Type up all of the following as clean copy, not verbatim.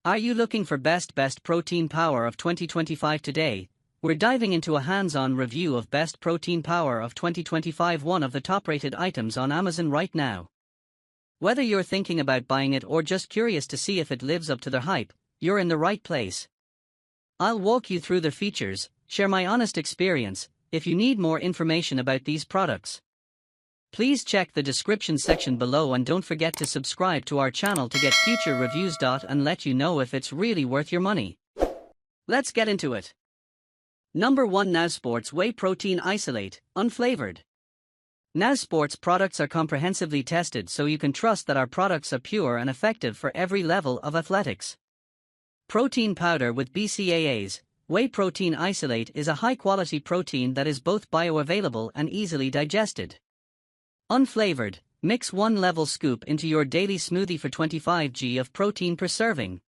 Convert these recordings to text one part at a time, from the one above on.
Are you looking for best protein power of 2025 today? We're diving into a hands-on review of best protein power of 2025, one of the top-rated items on Amazon right now. Whether you're thinking about buying it or just curious to see if it lives up to the hype, you're in the right place. I'll walk you through the features, share my honest experience. If you need more information about these products, please check the description section below and don't forget to subscribe to our channel to get future reviews. And let you know if it's really worth your money. Let's get into it. Number 1, Now Sports Whey Protein Isolate, Unflavored. Now Sports products are comprehensively tested so you can trust that our products are pure and effective for every level of athletics. Protein powder with BCAAs. Whey Protein Isolate is a high-quality protein that is both bioavailable and easily digested. Unflavored, mix 1 level scoop into your daily smoothie for 25 g of protein per serving.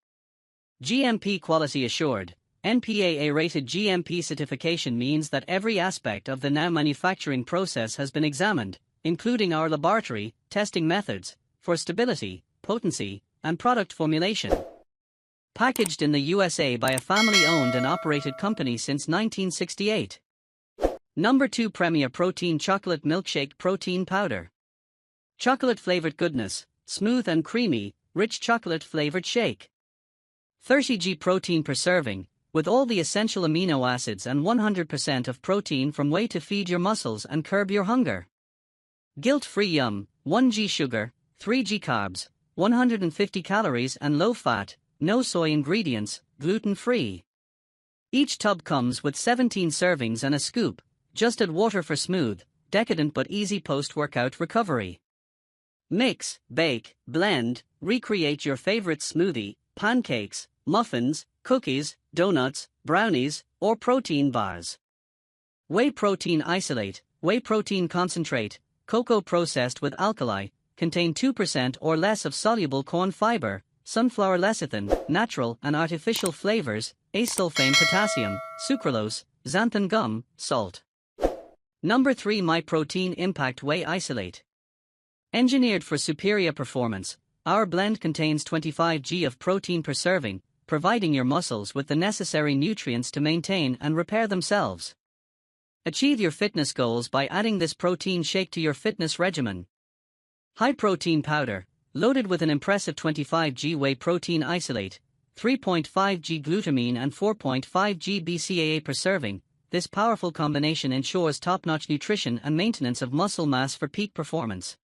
GMP quality assured. NPAA-rated GMP certification means that every aspect of the Now manufacturing process has been examined, including our laboratory testing methods, for stability, potency, and product formulation. Packaged in the USA by a family-owned and operated company since 1968. Number 2, Premier Protein Chocolate Milkshake Protein Powder. Chocolate-flavored goodness, smooth and creamy, rich chocolate-flavored shake. 30 g protein per serving, with all the essential amino acids and 100% of protein from whey to feed your muscles and curb your hunger. Guilt-free yum, 1 g sugar, 3 g carbs, 150 calories and low fat, no soy ingredients, gluten-free. Each tub comes with 17 servings and a scoop. Just add water for smooth, decadent but easy post-workout recovery. Mix, bake, blend, recreate your favorite smoothie, pancakes, muffins, cookies, donuts, brownies, or protein bars. Whey Protein Isolate, whey protein concentrate, cocoa processed with alkali, contain 2% or less of soluble corn fiber, sunflower lecithin, natural and artificial flavors, acesulfame potassium, sucralose, xanthan gum, salt. Number 3, MyProtein Impact Whey Isolate. Engineered for superior performance, our blend contains 25 g of protein per serving, providing your muscles with the necessary nutrients to maintain and repair themselves. Achieve your fitness goals by adding this protein shake to your fitness regimen. High protein powder, loaded with an impressive 25 g whey protein isolate, 3.5 g glutamine and 4.5 g BCAA per serving. This powerful combination ensures top-notch nutrition and maintenance of muscle mass for peak performance.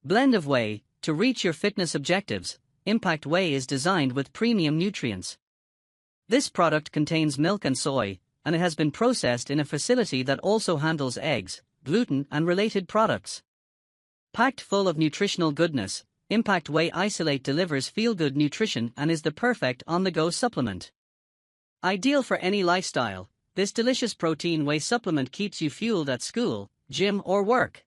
Blend of whey. To reach your fitness objectives, Impact Whey is designed with premium nutrients. This product contains milk and soy, and it has been processed in a facility that also handles eggs, gluten and related products. Packed full of nutritional goodness, Impact Whey Isolate delivers feel-good nutrition and is the perfect on-the-go supplement. Ideal for any lifestyle, this delicious protein whey supplement keeps you fueled at school, gym or work.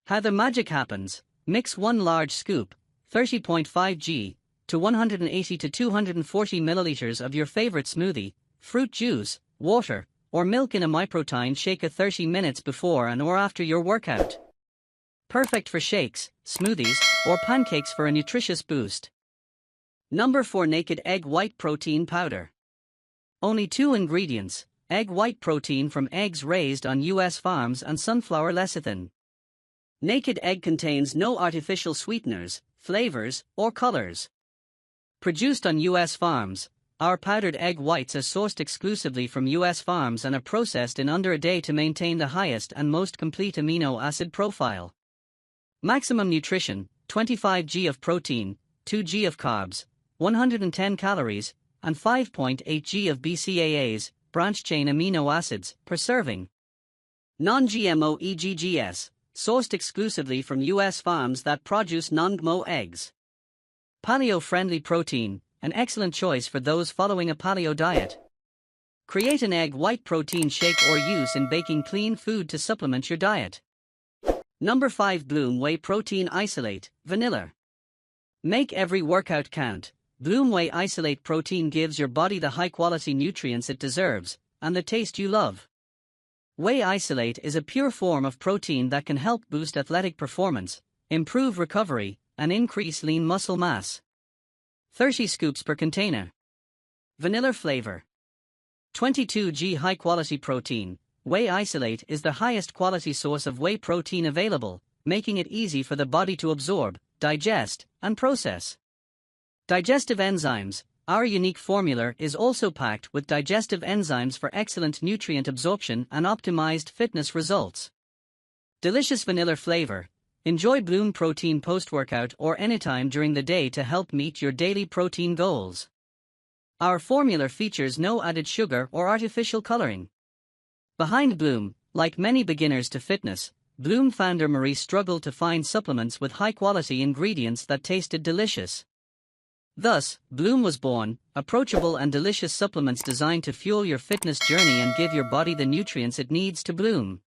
How the magic happens: mix 1 large scoop, 30.5 g, to 180 to 240 milliliters of your favorite smoothie, fruit juice, water, or milk in a MyProtein shaker 30 minutes before and or after your workout. Perfect for shakes, smoothies, or pancakes for a nutritious boost. Number 4, Naked Egg White Protein Powder. Only 2 ingredients: egg white protein from eggs raised on U.S. farms and sunflower lecithin. Naked Egg contains no artificial sweeteners, flavors, or colors. Produced on U.S. farms, our powdered egg whites are sourced exclusively from U.S. farms and are processed in under a day to maintain the highest and most complete amino acid profile. Maximum nutrition: 25 g of protein, 2 g of carbs, 110 calories, and 5.8 g of BCAAs, branch-chain amino acids, per serving. Non-GMO EGGS, sourced exclusively from U.S. farms that produce non-GMO eggs. Paleo-friendly protein, an excellent choice for those following a paleo diet. Create an egg white protein shake or use in baking clean food to supplement your diet. Number 5, Bloom Whey Protein Isolate, Vanilla. Make every workout count. Bloom Whey Isolate Protein gives your body the high-quality nutrients it deserves, and the taste you love. Whey isolate is a pure form of protein that can help boost athletic performance, improve recovery, and increase lean muscle mass. 30 scoops per container. Vanilla flavor. 22g high-quality protein. Whey isolate is the highest quality source of whey protein available, making it easy for the body to absorb, digest, and process. Digestive enzymes. Our unique formula is also packed with digestive enzymes for excellent nutrient absorption and optimized fitness results. Delicious vanilla flavor. Enjoy Bloom protein post-workout or anytime during the day to help meet your daily protein goals. Our formula features no added sugar or artificial coloring. Behind Bloom, like many beginners to fitness, Bloom founder Marie struggled to find supplements with high-quality ingredients that tasted delicious. Thus, Bloom was born, approachable and delicious supplements designed to fuel your fitness journey and give your body the nutrients it needs to bloom.